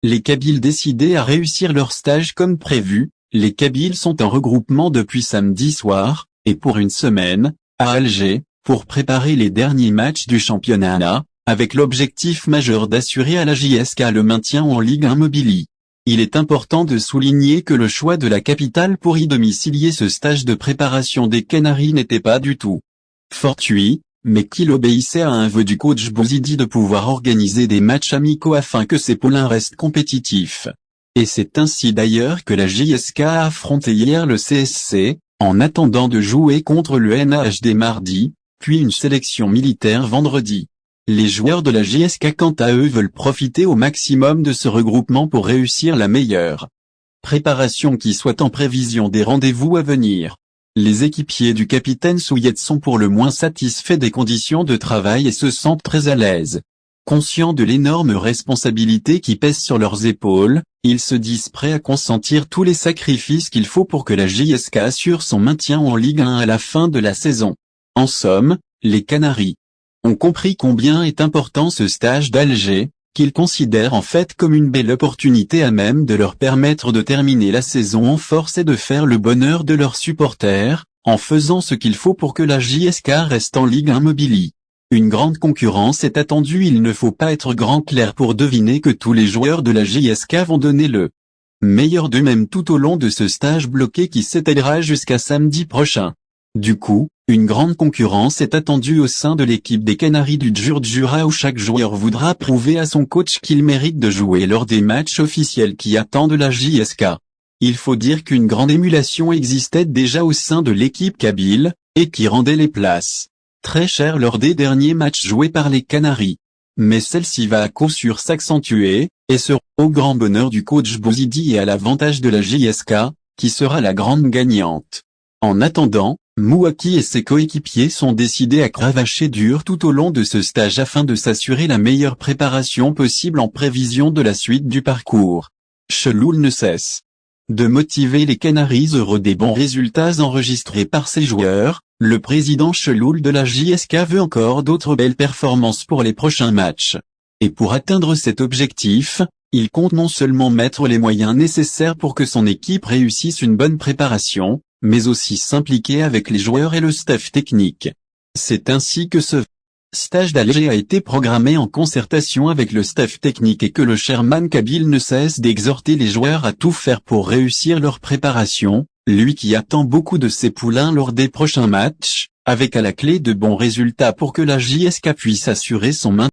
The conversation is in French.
Les Kabyles décidés à réussir leur stage comme prévu. Les Kabyles sont en regroupement depuis samedi soir, et pour une semaine, à Alger, pour préparer les derniers matchs du championnat, avec l'objectif majeur d'assurer à la JSK le maintien en Ligue 1 Mobili. Il est important de souligner que le choix de la capitale pour y domicilier ce stage de préparation des Canaries n'était pas du tout fortuit, mais qu'il obéissait à un vœu du coach Bouzidi de pouvoir organiser des matchs amicaux afin que ces poulains restent compétitifs. Et c'est ainsi d'ailleurs que la JSK a affronté hier le CSC, en attendant de jouer contre le NAHD mardi, puis une sélection militaire vendredi. Les joueurs de la JSK quant à eux veulent profiter au maximum de ce regroupement pour réussir la meilleure préparation qui soit en prévision des rendez-vous à venir. Les équipiers du capitaine Souyet sont pour le moins satisfaits des conditions de travail et se sentent très à l'aise. Conscients de l'énorme responsabilité qui pèse sur leurs épaules, ils se disent prêts à consentir tous les sacrifices qu'il faut pour que la JSK assure son maintien en Ligue 1 à la fin de la saison. En somme, les Canaries ont compris combien est important ce stage d'Alger, qu'ils considèrent en fait comme une belle opportunité à même de leur permettre de terminer la saison en force et de faire le bonheur de leurs supporters, en faisant ce qu'il faut pour que la JSK reste en Ligue 1 Mobili. Une grande concurrence est attendue, il ne faut pas être grand clair pour deviner que tous les joueurs de la JSK vont donner le meilleur d'eux-mêmes tout au long de ce stage bloqué qui s'étalera jusqu'à samedi prochain. Du coup, une grande concurrence est attendue au sein de l'équipe des Canaries du Djurdjura où chaque joueur voudra prouver à son coach qu'il mérite de jouer lors des matchs officiels qui attendent la JSK. Il faut dire qu'une grande émulation existait déjà au sein de l'équipe kabyle, et qui rendait les places très chères lors des derniers matchs joués par les Canaries. Mais celle-ci va à coup sûr s'accentuer, et ce, au grand bonheur du coach Bouzidi et à l'avantage de la JSK, qui sera la grande gagnante. En attendant, Mouaki et ses coéquipiers sont décidés à cravacher dur tout au long de ce stage afin de s'assurer la meilleure préparation possible en prévision de la suite du parcours. Cheloul ne cesse de motiver les Canaries heureux des bons résultats enregistrés par ses joueurs. Le président Cheloul de la JSK veut encore d'autres belles performances pour les prochains matchs. Et pour atteindre cet objectif, il compte non seulement mettre les moyens nécessaires pour que son équipe réussisse une bonne préparation, mais aussi s'impliquer avec les joueurs et le staff technique. C'est ainsi que ce stage d'Alger a été programmé en concertation avec le staff technique et que le chairman kabyle ne cesse d'exhorter les joueurs à tout faire pour réussir leur préparation, lui qui attend beaucoup de ses poulains lors des prochains matchs, avec à la clé de bons résultats pour que la JSK puisse assurer son maintien.